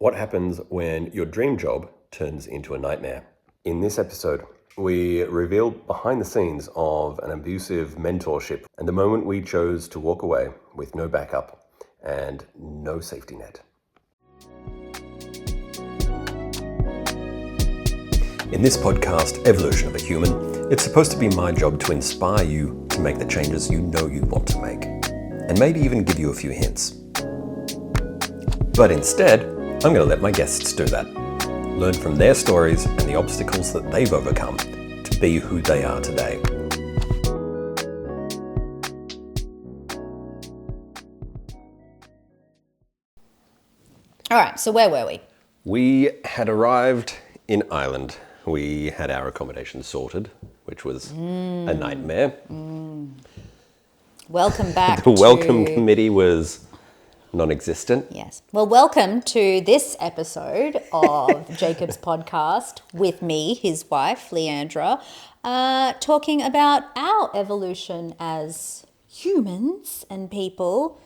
What happens when your dream job turns into a nightmare? In this episode, we reveal behind the scenes of an abusive mentorship and the moment we chose to walk away with no backup and no safety net. In this podcast, Evolution of a Human, it's supposed to be my job to inspire you to make the changes you know you want to make, and maybe even give you a few hints. But instead, I'm going to let my guests do that. Learn from their stories and the obstacles that they've overcome to be who they are today. All right, so where were we? We had arrived in Ireland. We had our accommodation sorted, which was a nightmare. Welcome back. The welcome committee was non-existent. Yes. Well, welcome to this episode of Jacob's podcast with me, his wife, Leandra, talking about our evolution as humans and people.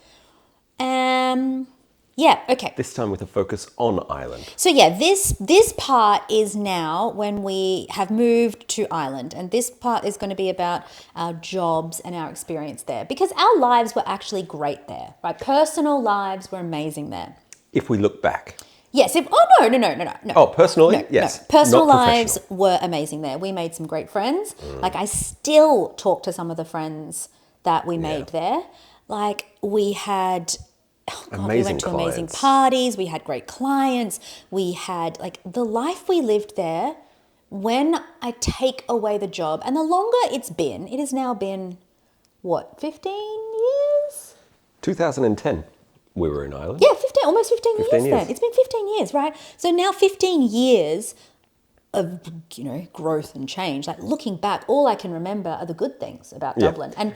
Okay. This time with a focus on Ireland. So yeah, this part is now when we have moved to Ireland, and this part is going to be about our jobs and our experience there, because our lives were actually great there, right? Personal lives were amazing there. If we look back. Yes. No. Oh, personally? No, yes. No. Personal not lives were amazing there. We made some great friends. Like, I still talk to some of the friends that we made there. Like, we had... we went to amazing parties. We had great clients. We had, like, the life we lived there. When I take away the job, and the longer it has now been, what, 15 years? 2010, we were in Ireland. Yeah, almost 15 years then. It's been 15 years, right? So now 15 years of, growth and change. Like, looking back, all I can remember are the good things about Dublin. And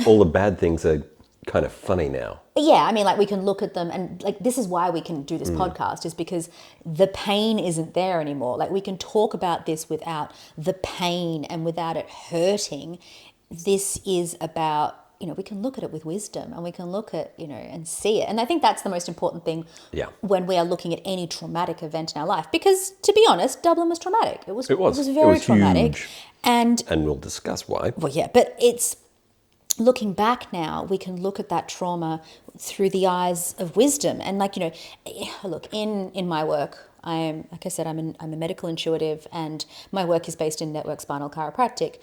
all the bad things are kind of funny now. Yeah, I mean, like, we can look at them, and, like, this is why we can do this podcast, is because the pain isn't there anymore. Like, we can talk about this without the pain and without it hurting. This is about, we can look at it with wisdom, and we can look at, and see it. And I think that's the most important thing when we are looking at any traumatic event in our life. Because, to be honest, Dublin was traumatic. It was very traumatic. Huge. And we'll discuss why. Well, yeah, but it's... Looking back now, we can look at that trauma through the eyes of wisdom. And, like, look, in my work, I'm a medical intuitive, and my work is based in network spinal chiropractic.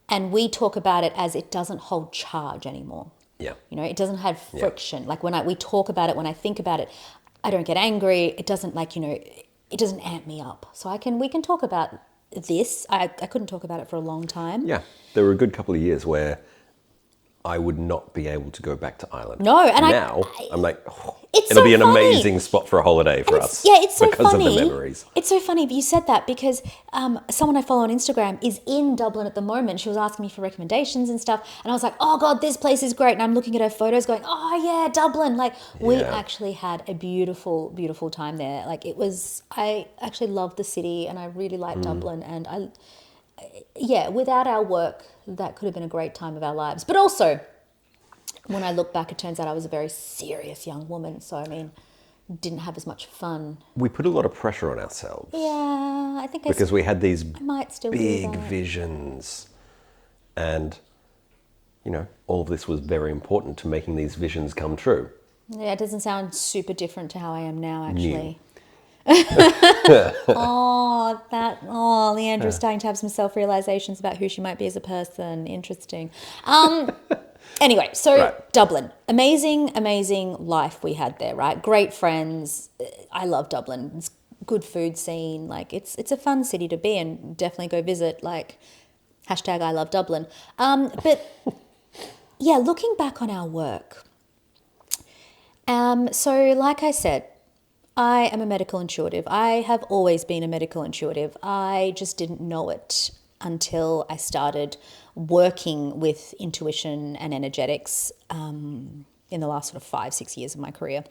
And we talk about it as it doesn't hold charge anymore. Yeah. It doesn't have friction. Yeah. Like, when we talk about it, when I think about it, I don't get angry. It doesn't, it doesn't amp me up. So we can talk about this. I couldn't talk about it for a long time. Yeah. There were a good couple of years where I would not be able to go back to Ireland. No, and now I'm like, it'll be an amazing spot for a holiday for us. Yeah, it's so because funny. Of the memories. It's so funny you said that, because someone I follow on Instagram is in Dublin at the moment. She was asking me for recommendations and stuff, and I was like, oh God, this place is great. And I'm looking at her photos going, oh yeah, Dublin. Like, we actually had a beautiful, beautiful time there. Like, I actually loved the city, and I really liked Dublin, and without our work, that could have been a great time of our lives. But also, when I look back, it turns out I was a very serious young woman. So, I mean, didn't have as much fun. We put a lot of pressure on ourselves. Yeah, I think because we had these big visions. And, all of this was very important to making these visions come true. Yeah, it doesn't sound super different to how I am now, actually. Leandra's starting to have some self-realizations about who she might be as a person. Interesting. Anyway, so Dublin, amazing life we had there, right? Great friends. I love Dublin. It's good food scene. Like, it's a fun city to be in. Definitely go visit. Like, hashtag I love Dublin. But yeah, looking back on our work. So like I said, I am a medical intuitive. I have always been a medical intuitive. I just didn't know it until I started working with intuition and energetics in the last sort of 5-6 years of my career.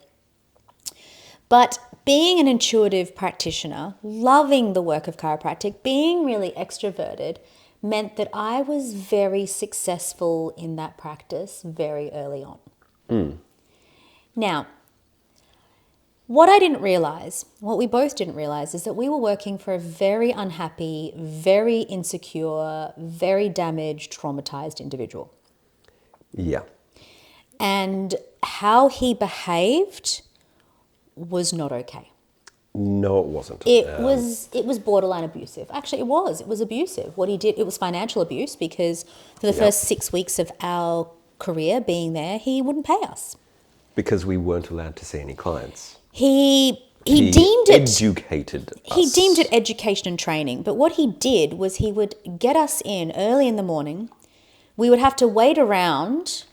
But being an intuitive practitioner, loving the work of chiropractic, being really extroverted, meant that I was very successful in that practice very early on. Now, What I didn't realize, what we both didn't realize, is that we were working for a very unhappy, very insecure, very damaged, traumatized individual. Yeah. And how he behaved was not okay. No, it wasn't. It was borderline abusive. Actually, it was abusive. What he did, it was financial abuse, because for the first 6 weeks of our career being there, he wouldn't pay us. Because we weren't allowed to see any clients. He deemed it educated us. He deemed it education and training. But what he did was he would get us in early in the morning. We would have to wait around.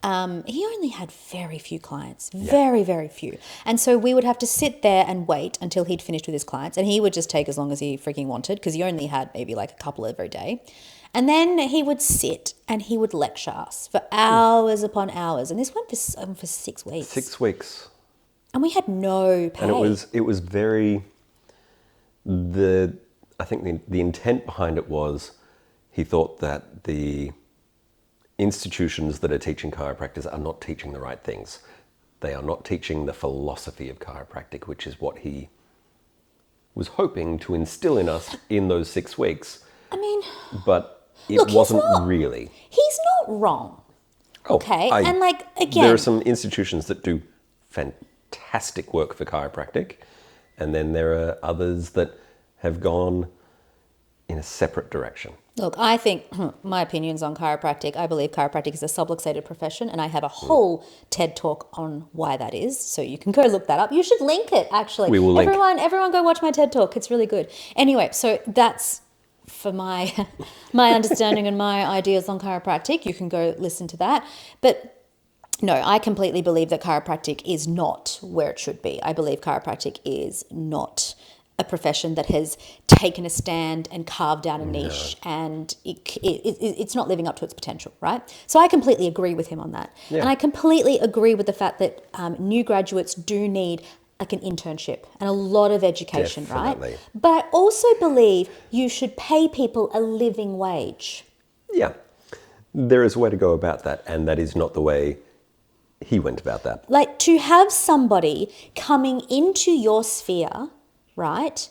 He only had very few clients, very, very few. And so we would have to sit there and wait until he'd finished with his clients. And he would just take as long as he freaking wanted, because he only had maybe like a couple every day. And then he would sit and he would lecture us for hours upon hours. And this went for 6 weeks. 6 weeks. And we had no pay. And it was very, I think the intent behind it was, he thought that the institutions that are teaching chiropractors are not teaching the right things. They are not teaching the philosophy of chiropractic, which is what he was hoping to instill in us in those 6 weeks. I mean, but it wasn't really. He's not wrong. Okay. And like, again, there are some institutions that do fantastic work for chiropractic, and then there are others that have gone in a separate direction. Look, I think my opinions on chiropractic, I believe chiropractic is a subluxated profession, and I have a whole TED talk on why that is. So you can go look that up. You should link it, actually. We will link. Everyone go watch my TED talk. It's really good. Anyway, so that's for my understanding and my ideas on chiropractic. You can go listen to that. But no, I completely believe that chiropractic is not where it should be. I believe chiropractic is not a profession that has taken a stand and carved out a niche, and it's not living up to its potential, right? So I completely agree with him on that. Yeah. And I completely agree with the fact that new graduates do need like an internship and a lot of education, Definitely. Right? But I also believe you should pay people a living wage. Yeah, there is a way to go about that, and that is not the way he went about that. Like, to have somebody coming into your sphere, right,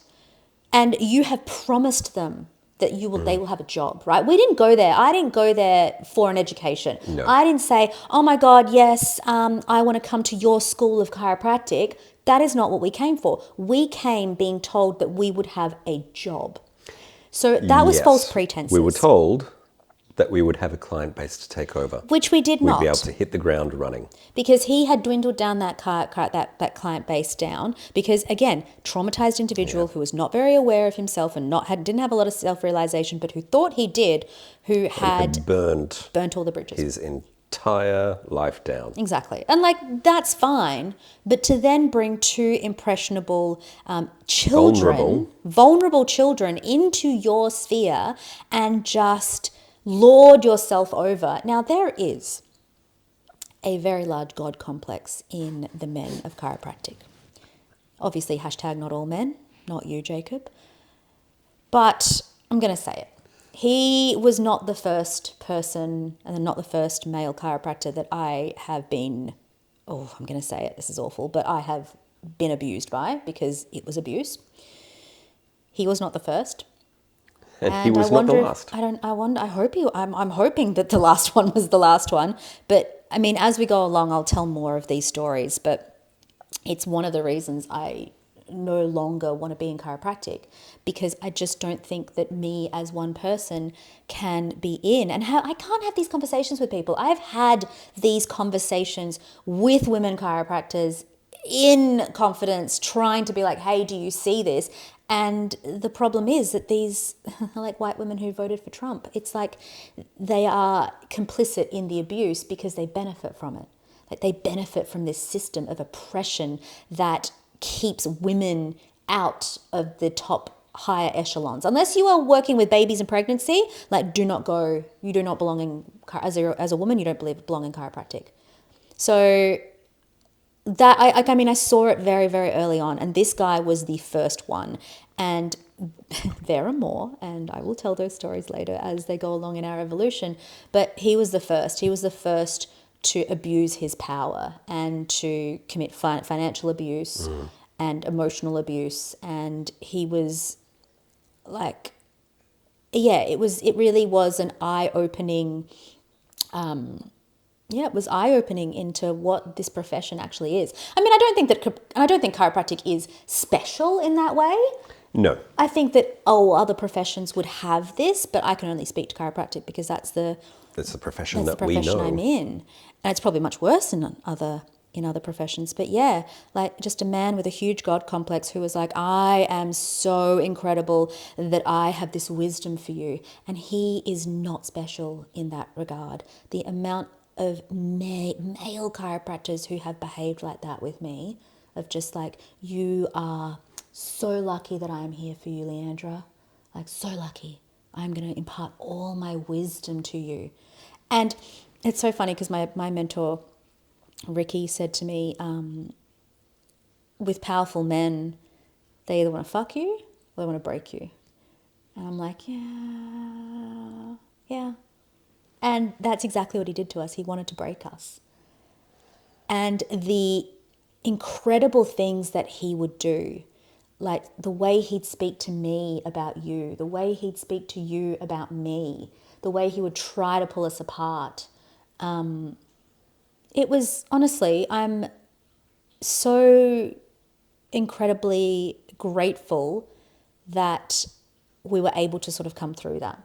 and you have promised them that they will have a job, right? We didn't go there. I didn't go there for an education. No. I didn't say, oh my God, yes, I want to come to your school of chiropractic. That is not what we came for. We came being told that we would have a job. So that was false pretenses. We were told that we would have a client base to take over. Which we did not. We'd be able to hit the ground running. Because he had dwindled down that that client base down. Because, again, traumatized individual who was not very aware of himself and didn't have a lot of self-realization, but who thought he did, who had burnt all the bridges. His entire life down. Exactly. And, like, that's fine. But to then bring two impressionable vulnerable children into your sphere and just lord yourself over. Now, there is a very large God complex in the men of chiropractic. Obviously, hashtag not all men, not you, Jacob. But I'm going to say it. He was not the first person and not the first male chiropractor that I have been, I'm going to say it, this is awful, but I have been abused by, because it was abuse. He was not the first. And he was not the last. I'm hoping that the last one was the last one. But I mean, as we go along, I'll tell more of these stories. But it's one of the reasons I no longer want to be in chiropractic, because I just don't think that me as one person can be in. And I can't have these conversations with people. I've had these conversations with women chiropractors in confidence, trying to be like, hey, do you see this? And the problem is that these, like white women who voted for Trump, it's like they are complicit in the abuse because they benefit from it. Like, they benefit from this system of oppression that keeps women out of the top higher echelons. Unless you are working with babies in pregnancy, like, you do not belong in, as a woman, you don't belong in chiropractic. So that I saw it very, very early on, and this guy was the first one, and there are more, and I will tell those stories later as they go along in our evolution. But he was the first. He was the first to abuse his power and to commit financial abuse and emotional abuse. And he was like, it really was an eye-opening, it was eye-opening into what this profession actually is. I mean, I don't think chiropractic is special in that way. No. I think that other professions would have this, but I can only speak to chiropractic because that's the profession that we know. I'm in, and it's probably much worse in other professions. But yeah, like just a man with a huge God complex who was like, I am so incredible that I have this wisdom for you, and he is not special in that regard. The amount of male chiropractors who have behaved like that with me, of just like, you are so lucky that I am here for you, Leandra. Like, so lucky. I'm going to impart all my wisdom to you. And it's so funny because my mentor, Ricky, said to me, with powerful men, they either want to fuck you or they want to break you. And I'm like, yeah. And that's exactly what he did to us. He wanted to break us. And the incredible things that he would do, like the way he'd speak to me about you, the way he'd speak to you about me, the way he would try to pull us apart. It was, honestly, I'm so incredibly grateful that we were able to sort of come through that.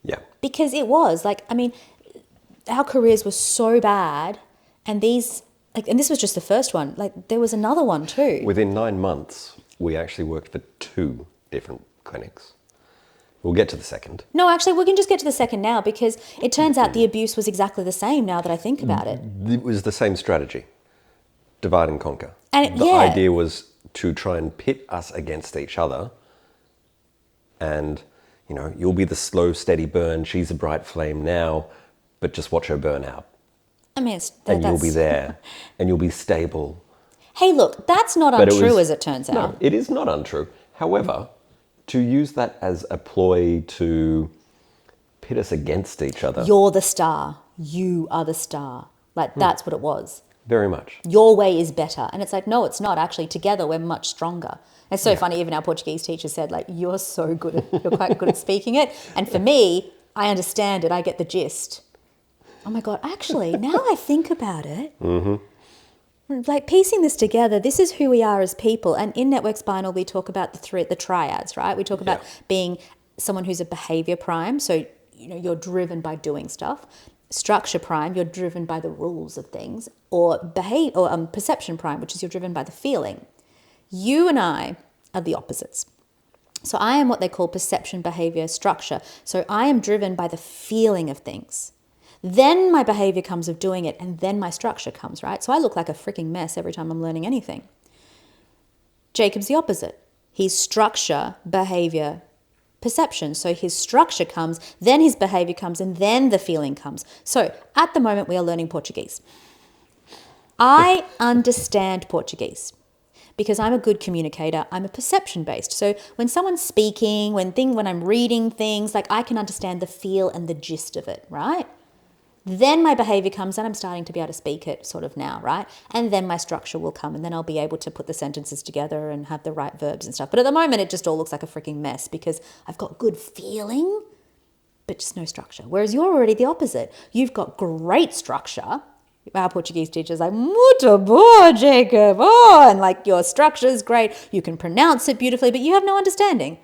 Yeah. Because it was like, I mean, our careers were so bad, and this was just the first one. Like, there was another one too. Within 9 months, we actually worked for 2 different clinics. We'll get to the second. No, actually, we can just get to the second now, because it turns out the abuse was exactly the same now that I think about it. It was the same strategy. Divide and conquer. And the idea was to try and pit us against each other, and, you know, you'll be the slow, steady burn. She's a bright flame now, but just watch her burn out. I mean, and you'll be there, and you'll be stable. Hey, look, that's not untrue, as it turns out. No, it is not untrue. However, to use that as a ploy to pit us against each other. You're the star. You are the star. Like, that's what it was. Very much. Your way is better. And it's like, no, it's not. Actually, together, we're much stronger. It's so funny. Even our Portuguese teacher said, like, you're quite good at speaking it. And for me, I understand it. I get the gist. Oh my God. Actually, now I think about it. Mm-hmm. Like, piecing this together, this is who we are as people. And in Network Spinal, we talk about the triads, right? We talk about being someone who's a behavior prime. So, you know, you're driven by doing stuff. Structure prime, you're driven by the rules of things. Or perception prime, which is you're driven by the feeling. You and I are the opposites. So I am what they call perception, behavior, structure. So I am driven by the feeling of things. Then my behavior comes of doing it, and then my structure comes, right? So I look like a freaking mess every time I'm learning anything. Jacob's the opposite. He's structure, behavior, perception. So his structure comes, then his behavior comes, and then the feeling comes. So at the moment, we are learning Portuguese. I understand Portuguese because I'm a good communicator. I'm a perception-based. So when someone's speaking, when I'm reading things, like, I can understand the feel and the gist of it, right? Then my behavior comes, and I'm starting to be able to speak it sort of now, right? And then my structure will come, and then I'll be able to put the sentences together and have the right verbs and stuff. But at the moment, it just all looks like a freaking mess because I've got good feeling, but just no structure. Whereas you're already the opposite. You've got great structure. Our Portuguese teacher's like, muito bom, Jacob. Oh, and like, your structure is great. You can pronounce it beautifully, but you have no understanding.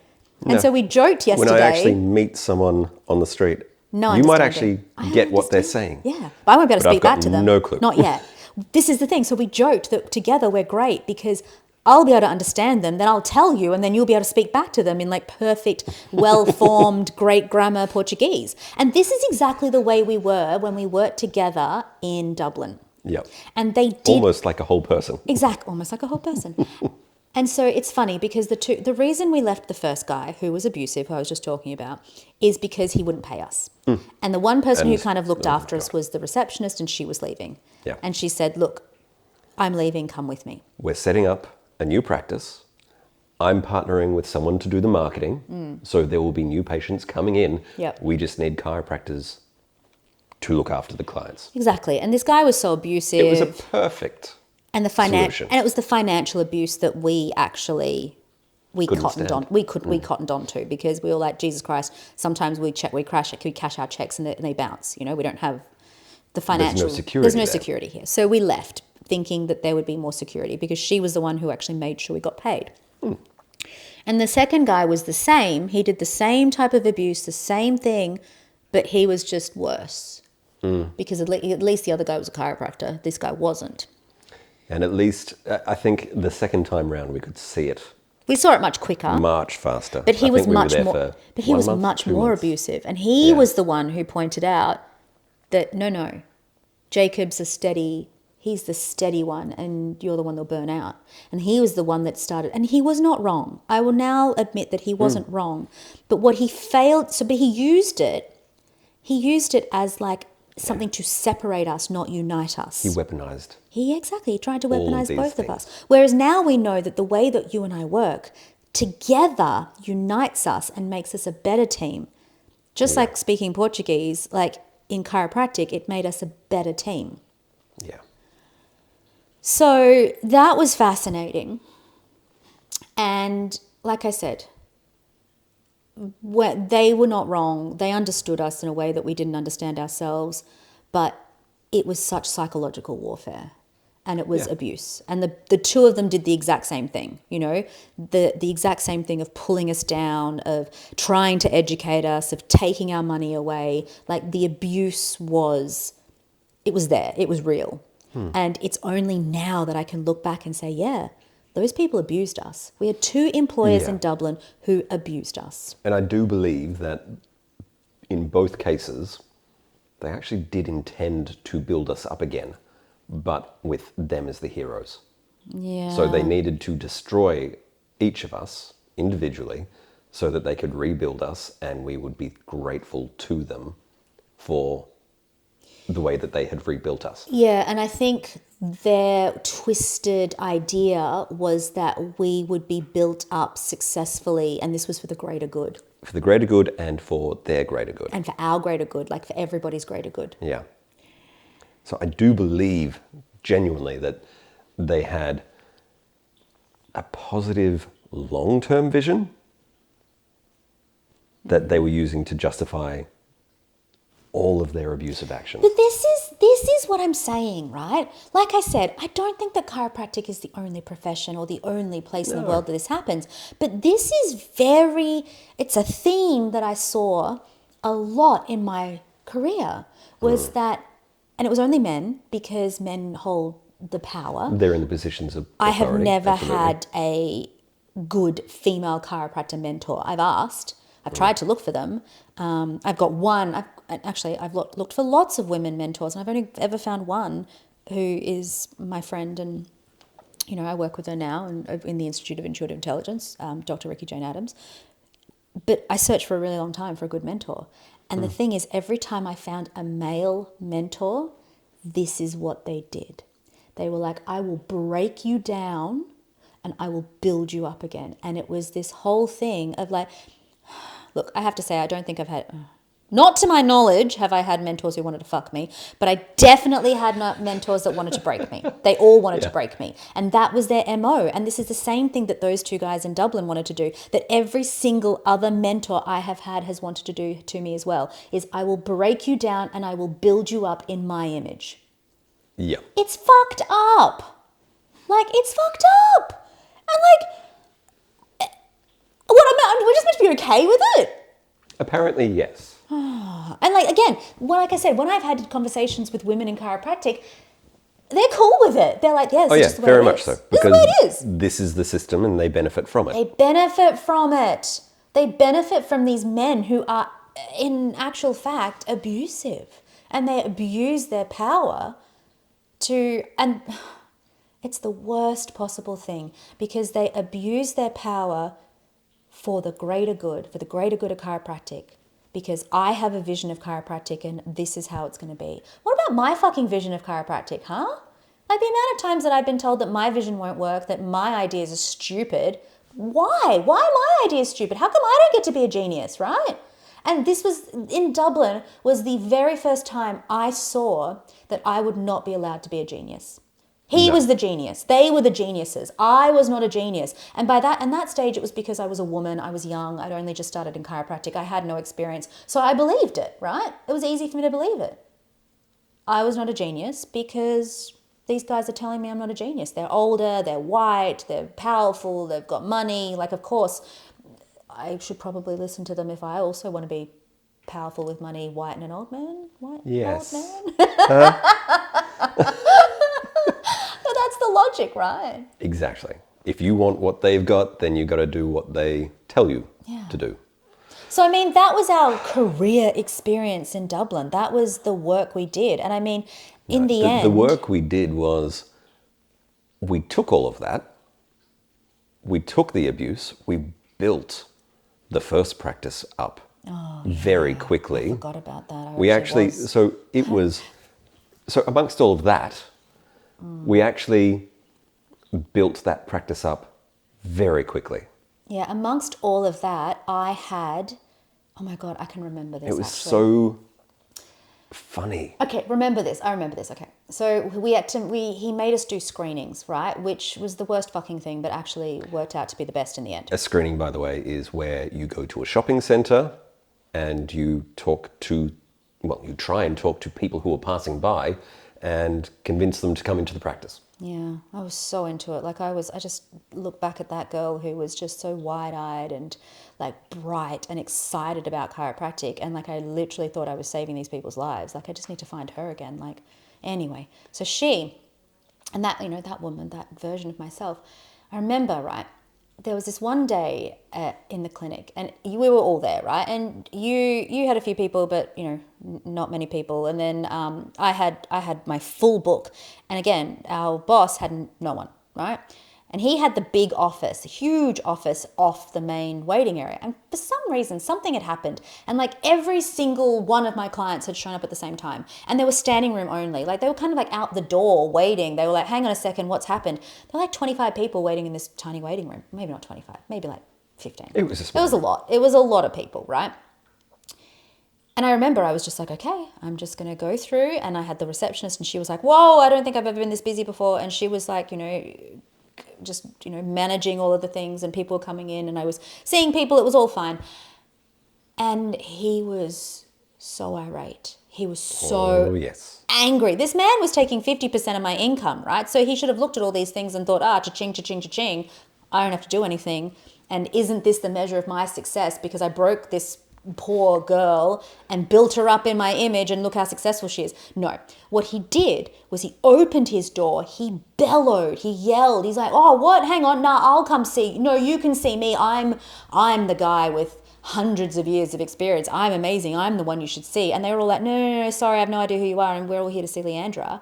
No. And so we joked yesterday. When I actually meet someone on the street, you might actually get what they're saying. Yeah. But I won't be able to speak back to them. No clue. Not yet. This is the thing. So we joked that together we're great because I'll be able to understand them, then I'll tell you, and then you'll be able to speak back to them in like perfect, well-formed, great grammar Portuguese. And this is exactly the way we were when we worked together in Dublin. Yep. And they did... Almost like a whole person. Exactly. Almost like a whole person. And so it's funny because the reason we left the first guy, who was abusive, who I was just talking about, is because he wouldn't pay us. Mm. And the one person who kind of looked after us was the receptionist, and she was leaving. Yeah. And she said, look, I'm leaving, come with me. We're setting up a new practice. I'm partnering with someone to do the marketing. So there will be new patients coming in. Yep. We just need chiropractors to look after the clients. Exactly. And this guy was so abusive. It was a perfect solution. And it was the financial abuse that we actually cottoned on to, because we were like, Jesus Christ, sometimes we cash our checks and they bounce. You know, we don't have the financial. There's no security here. So we left thinking that there would be more security, because she was the one who actually made sure we got paid. And the second guy was the same. He did the same type of abuse, the same thing, but he was just worse. Because at least the other guy was a chiropractor. This guy wasn't. And at least, I think the second time round we could see it. We saw it much quicker. Much faster. But he was much more abusive. And he was the one who pointed out that, no, Jacob's he's the steady one, and you're the one that'll burn out. And he was the one that started, and he was not wrong. I will now admit that he wasn't wrong. But what he failed, but he used it as like something to separate us, not unite us. He weaponized. He tried to weaponize both of us. Whereas now we know that the way that you and I work together unites us and makes us a better team. Just like speaking Portuguese, like in chiropractic, it made us a better team. Yeah. So that was fascinating. And like I said, they were not wrong. They understood us in a way that we didn't understand ourselves, but it was such psychological warfare, and it was abuse. And the two of them did the exact same thing, you know, the exact same thing of pulling us down, of trying to educate us, of taking our money away. Like the abuse it was there. It was real. And it's only now that I can look back and say, those people abused us. We had 2 employers in Dublin who abused us. And I do believe that in both cases, they actually did intend to build us up again, but with them as the heroes. Yeah. So they needed to destroy each of us individually so that they could rebuild us, and we would be grateful to them for the way that they had rebuilt us. Yeah, and I think their twisted idea was that we would be built up successfully, and this was for the greater good. For the greater good and for their greater good. And for our greater good, like for everybody's greater good. Yeah. So I do believe genuinely that they had a positive long-term vision that they were using to justify all of their abusive actions. But this is what I'm saying, right? Like I said, I don't think that chiropractic is the only profession or the only place in the world that this happens. But this is it's a theme that I saw a lot in my career, was that, and it was only men, because men hold the power. They're in the positions of authority. I have never had a good female chiropractor mentor. I've tried to look for them. I've got one. I've looked for lots of women mentors, and I've only ever found one who is my friend, and you know, I work with her now in the Institute of Intuitive Intelligence, Dr. Ricky Jane Adams. But I searched for a really long time for a good mentor, and the thing is, every time I found a male mentor, this is what they did. They were like, "I will break you down, and I will build you up again." And it was this whole thing of like, look, I have to say, I don't think I've had, not to my knowledge, have I had mentors who wanted to fuck me, but I definitely had mentors that wanted to break me. They all wanted to break me. And that was their MO. And this is the same thing that those 2 guys in Dublin wanted to do, that every single other mentor I have had has wanted to do to me as well, is I will break you down and I will build you up in my image. Yeah. It's fucked up. Like, it's fucked up. And like, we're just meant to be okay with it. Apparently, yes. And like, again, like I said, when I've had conversations with women in chiropractic, they're cool with it. They're like, yes, just the way very it much is. so. This is the way it is. This is the system, and they benefit from it. They benefit from it. They benefit from these men who are, in actual fact, abusive. And they abuse their power and it's the worst possible thing, because they abuse their power for the greater good of chiropractic, because I have a vision of chiropractic and this is how it's going to be. What about my fucking vision of chiropractic, huh? Like the amount of times that I've been told that my vision won't work, that my ideas are stupid. Why? Why are my ideas stupid? How come I don't get to be a genius, right? And this was in Dublin, was the very first time I saw that I would not be allowed to be a genius. He was the genius. They were the geniuses. I was not a genius. And by that stage, it was because I was a woman. I was young. I'd only just started in chiropractic. I had no experience. So I believed it, right? It was easy for me to believe it. I was not a genius because these guys are telling me I'm not a genius. They're older, they're white, they're powerful, they've got money. Like, of course, I should probably listen to them if I also want to be powerful with money, white and an old man. White, Yes. old man. But that's the logic, right? Exactly. If you want what they've got, then you got to do what they tell you to do. So, I mean, that was our career experience in Dublin. That was the work we did. And I mean, in the end... The work we did was we took all of that, we took the abuse, we built the first practice up very quickly. I forgot about that. So amongst all of that, we actually built that practice up very quickly. Yeah, amongst all of that, I had... Oh my God, I can remember this. It was so funny. Okay, remember this. I remember this. Okay, so he made us do screenings, right? Which was the worst fucking thing, but actually worked out to be the best in the end. A screening, by the way, is where you go to a shopping centre and you try and talk to people who are passing by and convince them to come into the practice. Yeah, I was so into it. Like I just look back at that girl who was just so wide-eyed and like bright and excited about chiropractic. And like, I literally thought I was saving these people's lives. Like, I just need to find her again. Like, anyway, so that woman, that version of myself, I remember, right? There was this one day in the clinic and we were all there, right? And you had a few people, but not many people. And then I had my full book. And again, our boss had no one, right? And he had the big office, huge office off the main waiting area. And for some reason, something had happened. And like every single one of my clients had shown up at the same time. And they were standing room only. Like they were kind of like out the door waiting. They were like, hang on a second, what's happened? There were like 25 people waiting in this tiny waiting room. Maybe not 25, maybe like 15. It was a lot. It was a lot of people, right? And I remember I was just like, okay, I'm just going to go through. And I had the receptionist and she was like, whoa, I don't think I've ever been this busy before. And she was like, just managing all of the things and people were coming in and I was seeing people. It was all fine. And he was so irate. He was so angry. This man was taking 50% of my income, right? So he should have looked at all these things and thought, cha-ching, cha-ching, cha-ching. I don't have to do anything. And isn't this the measure of my success because I broke this poor girl and built her up in my image and look how successful she is? No. What he did was he opened his door, he bellowed, he yelled. He's like, oh, what? Hang on. Nah, I'll come see. No, you can see me. I'm the guy with hundreds of years of experience. I'm amazing. I'm the one you should see. And they were all like, no, sorry, I have no idea who you are. And we're all here to see Leandra.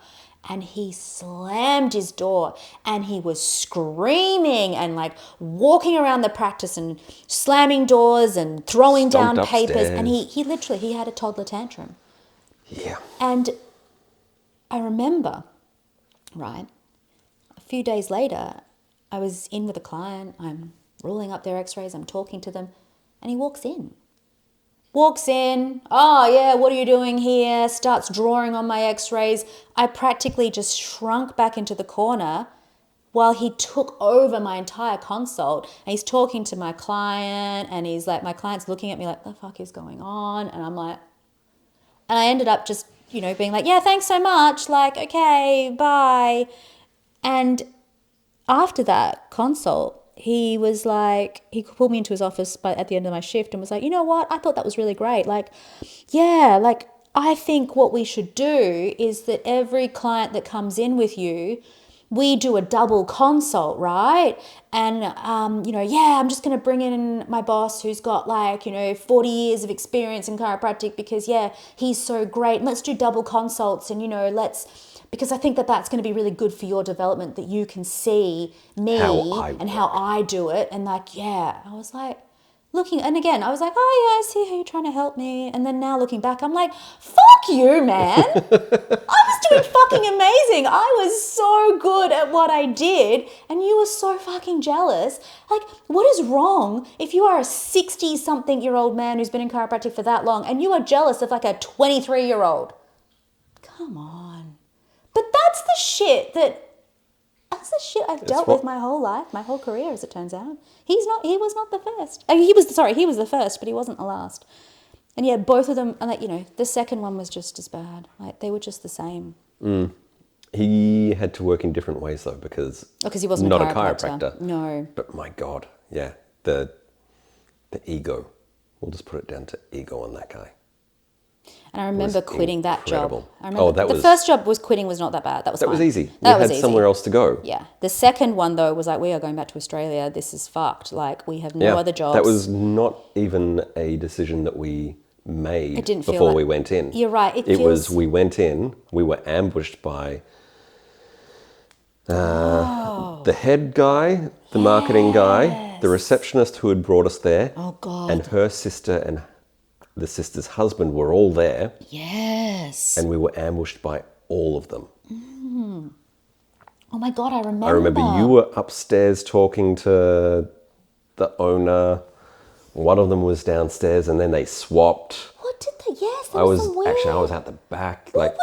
And he slammed his door and he was screaming and like walking around the practice and slamming doors and throwing down papers. And he had a toddler tantrum. Yeah. And I remember, right, a few days later, I was in with a client. I'm ruling up their x-rays. I'm talking to them and he walks in. Oh yeah, what are you doing here? Starts drawing on my x-rays. I practically just shrunk back into the corner while he took over my entire consult. And he's talking to my client and he's like, my client's looking at me like, the fuck is going on? And I'm like, and I ended up just, being like, yeah, thanks so much. Like, okay, bye. And after that consult, he was like, he pulled me into his office at the end of my shift and was like, you know what? I thought that was really great. Like, yeah, like I think what we should do is that every client that comes in with you, we do a double consult, right? And, I'm just going to bring in my boss who's got 40 years of experience in chiropractic because, he's so great. Let's do double consults and, because I think that that's going to be really good for your development, that you can see me and how I do it. And I was like looking, and again, I was like, oh yeah, I see how you're trying to help me. And then now looking back, I'm like, fuck you, man. I was was doing fucking amazing. I was so good at what I did, and you were so fucking jealous. Like, what is wrong if you are a 60-something-year-old man who's been in chiropractic for that long and you are jealous of like a 23-year-old? Come on. But that's the shit I've dealt with my whole life, my whole career, as it turns out. He was not the first. He was the first, but he wasn't the last. And yeah, both of them, like, the second one was just as bad. Like, they were just the same. He had to work in different ways though, because he wasn't not a chiropractor. No. But my God, yeah, the ego. We'll just put it down to ego on that guy. And I remember quitting that job. The first job quitting was not that bad. That was easy. We had somewhere else to go. Yeah. The second one though was like, we are going back to Australia. This is fucked. Like, we have no other jobs. That was not even a decision that we made before we went in. You're right. We went in, we were ambushed by the head guy, the marketing guy, the receptionist who had brought us there. Oh God. And her sister and the sister's husband were all there. Yes. And we were ambushed by all of them. Oh my God, I remember. I remember you were upstairs talking to the owner. One of them was downstairs, and then they swapped. What did they? Yes, that was so weird. I was at the back. What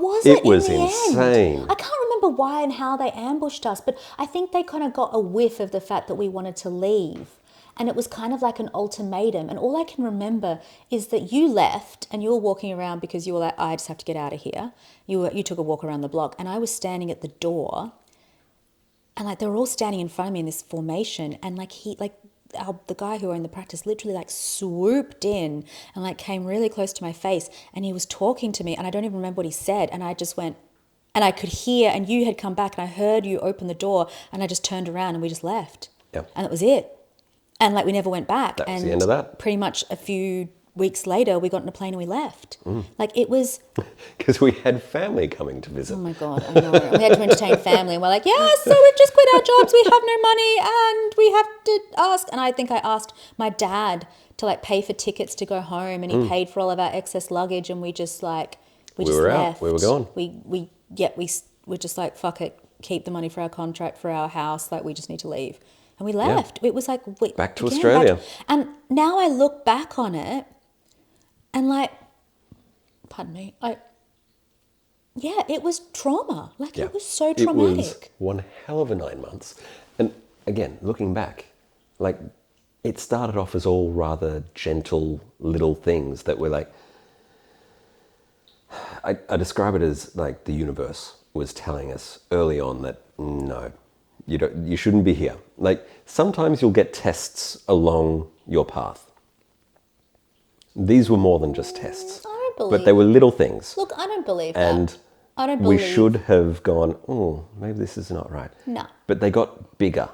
was it? It was insane. I can't remember why and how they ambushed us, but I think they kind of got a whiff of the fact that we wanted to leave. And it was kind of like an ultimatum. And all I can remember is that you left and you were walking around because you were like, I just have to get out of here. You took a walk around the block, and I was standing at the door, and like they were all standing in front of me in this formation, and like the guy who owned the practice literally like swooped in and like came really close to my face, and he was talking to me, and I don't even remember what he said, and I just went, and I could hear, and you had come back, and I heard you open the door, and I just turned around and we just left. Yep. And that was it. And like we never went back. That was the end of that. Pretty much a few weeks later, we got in a plane and we left. Like, it was... Because we had family coming to visit. Oh my God, I know. We had to entertain family, and we're like, yeah, so we've just quit our jobs, we have no money, and we have to ask. And I think I asked my dad to like pay for tickets to go home, and he paid for all of our excess luggage, and we just like... We just left. We were gone. We were just like, fuck it, keep the money for our contract, for our house, like we just need to leave. And we left. Yeah. It was like... Back to Australia. And now I look back on it and like, pardon me, it was trauma. Like, it was so traumatic. It was one hell of a 9 months. And again, looking back, like, it started off as all rather gentle little things that were like... I describe it as like the universe was telling us early on that, no... You shouldn't be here. Like, sometimes you'll get tests along your path. These were more than just tests. I don't believe. But they were little things. Look, I don't believe and that. I don't believe. We should have gone, maybe this is not right. No. But they got bigger.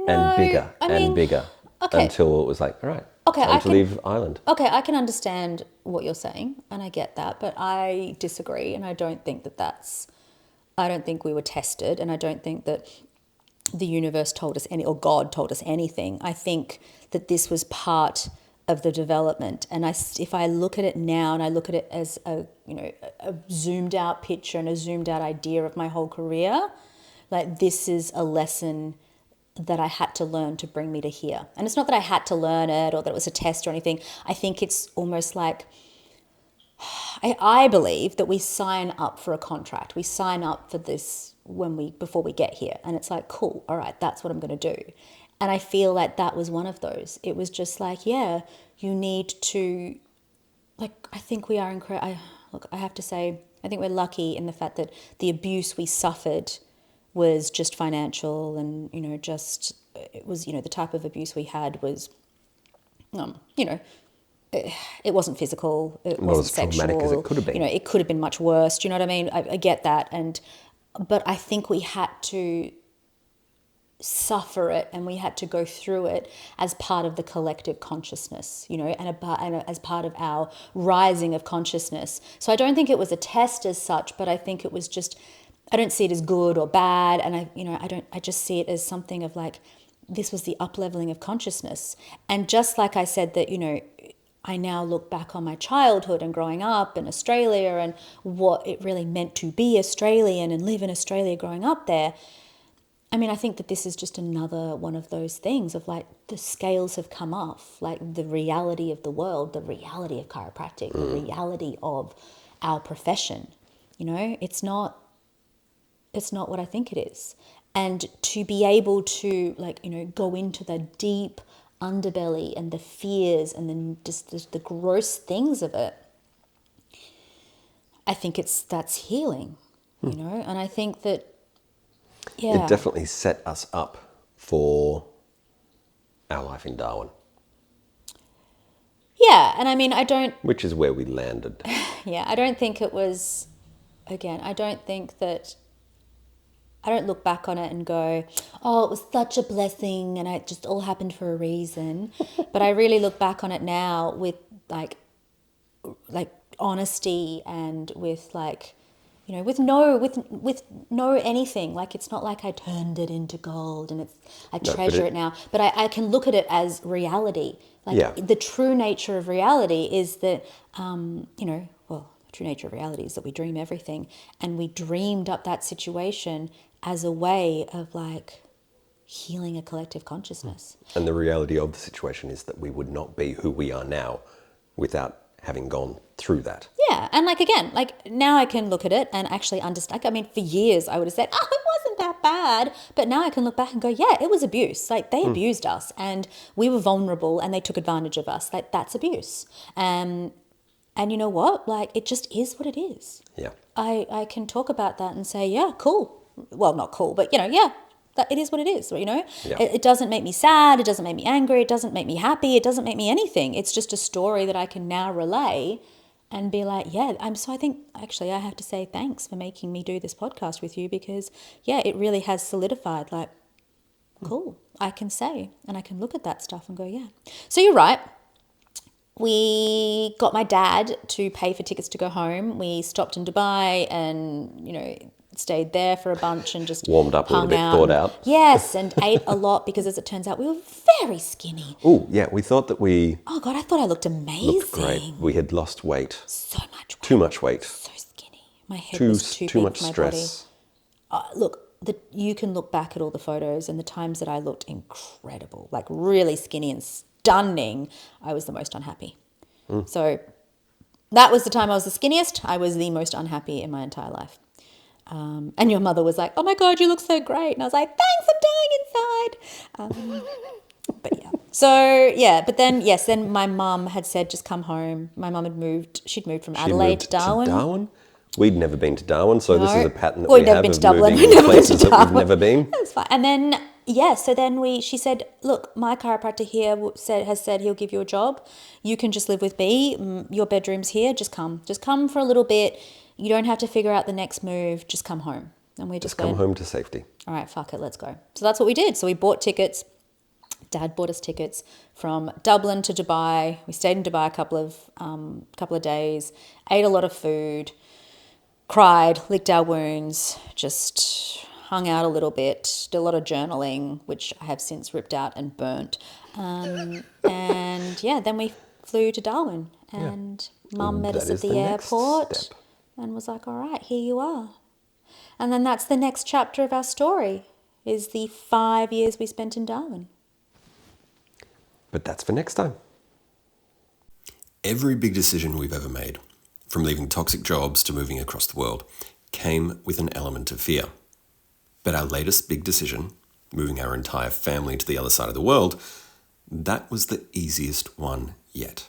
And bigger and bigger. Okay. Until it was like, all right, time to leave Ireland. Okay, I can understand what you're saying, and I get that, but I disagree, and I don't think I don't think we were tested, and I don't think that the universe told us or God told us anything. I think that this was part of the development. And if I look at it now, and I look at it as a zoomed out picture and a zoomed out idea of my whole career, like, this is a lesson that I had to learn to bring me to here. And it's not that I had to learn it or that it was a test or anything. I think it's almost like, I believe that we sign up for a contract. We sign up for this before we get here. And it's like, cool, all right, that's what I'm going to do. And I feel like that was one of those. It was just like, yeah, you need to, like, I think we are incredible. Look, I have to say, I think we're lucky in the fact that the abuse we suffered was just financial, and, it was, the type of abuse we had was, it wasn't physical, it wasn't sexual. Not as traumatic as it could have been. It could have been much worse. Do you know what I mean? I get that. But I think we had to suffer it, and we had to go through it as part of the collective consciousness, and as part of our rising of consciousness. So I don't think it was a test as such, but I think it was just, I don't see it as good or bad. And I just see it as something of like, this was the up-leveling of consciousness. And just like I said that, I now look back on my childhood and growing up in Australia and what it really meant to be Australian and live in Australia growing up there. I mean, I think that this is just another one of those things of like the scales have come off, like the reality of the world, the reality of chiropractic, the reality of our profession. You know, it's not what I think it is. And to be able to like, you know, go into the deep underbelly and the fears and then just the gross things of it, I think that's healing, you know? And I think that, yeah. It definitely set us up for our life in Darwin. Yeah, and I mean, Which is where we landed. Yeah, I don't think it was, again, I don't look back on it and go, oh, it was such a blessing and it just all happened for a reason. But I really look back on it now with like honesty and with like, you know, with no anything. Like, it's not like I turned it into gold and I treasure it now. But I can look at it as reality. Like the true nature of reality is that, you know, well, the true nature of reality is that we dream everything, and we dreamed up that situation as a way of like healing a collective consciousness. And the reality of the situation is that we would not be who we are now without having gone through that. Yeah, and like, again, like now I can look at it and actually understand. I mean, for years I would have said, oh, it wasn't that bad. But now I can look back and go, yeah, it was abuse. Like, they abused us and we were vulnerable and they took advantage of us. Like, that's abuse. And you know what? Like, it just is what it is. Yeah. I can talk about that and say, yeah, cool. Well, not cool, but, you know, yeah, that it is what it is, you know? Yeah. It doesn't make me sad. It doesn't make me angry. It doesn't make me happy. It doesn't make me anything. It's just a story that I can now relay and be like, yeah, so I think actually I have to say thanks for making me do this podcast with you, because, yeah, it really has solidified, like, cool, I can say, and I can look at that stuff and go, yeah. So you're right. We got my dad to pay for tickets to go home. We stopped in Dubai and, you know, stayed there for a bunch and just warmed up a little bit, hung thawed out. Yes, and ate a lot because, as it turns out, we were very skinny. Oh, yeah, we thought that we Oh, God, I thought I looked amazing. looked great. We had lost weight. So much weight. Too much weight. So skinny. My head was too big much for my stress. body. Look, you can look back at all the photos and the times that I looked incredible, like really skinny and stunning. I was the most unhappy. So that was the time I was the skinniest. I was the most unhappy in my entire life. And your mother was like, oh my God, you look so great. And I was like, thanks, I'm dying inside. But yeah. So yeah, but then, yes, then my mum had said, just come home. My mum had moved. She'd moved from Adelaide to Darwin. Darwin? We'd never been to Darwin, so this is a pattern that Well, we never have been of to Dublin. moving We've never been places to that we've Darwin. never been. That's fine. And then, yeah, so then she said, look, my chiropractor here has said he'll give you a job. You can just live with me. Your bedroom's here. Just come for a little bit. You don't have to figure out the next move. Just come home. And we just come home to safety. All right, fuck it, let's go. So that's what we did. So we bought tickets. Dad bought us tickets from Dublin to Dubai. We stayed in Dubai a couple of days, ate a lot of food, cried, licked our wounds, just hung out a little bit, did a lot of journaling, which I have since ripped out and burnt. And yeah, then we flew to Darwin, and Mum met us at the airport and was like, all right, here you are. And then that's the next chapter of our story, is the 5 years we spent in Darwin. But that's for next time. Every big decision we've ever made, from leaving toxic jobs to moving across the world, came with an element of fear. But our latest big decision, moving our entire family to the other side of the world, that was the easiest one yet.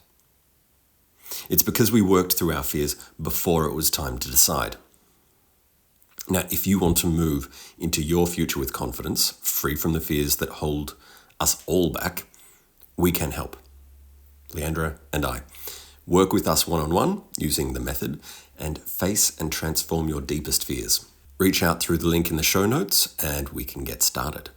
It's because we worked through our fears before it was time to decide. Now, if you want to move into your future with confidence, free from the fears that hold us all back, we can help. Leandra and I. Work with us one-on-one using the method and face and transform your deepest fears. Reach out through the link in the show notes and we can get started.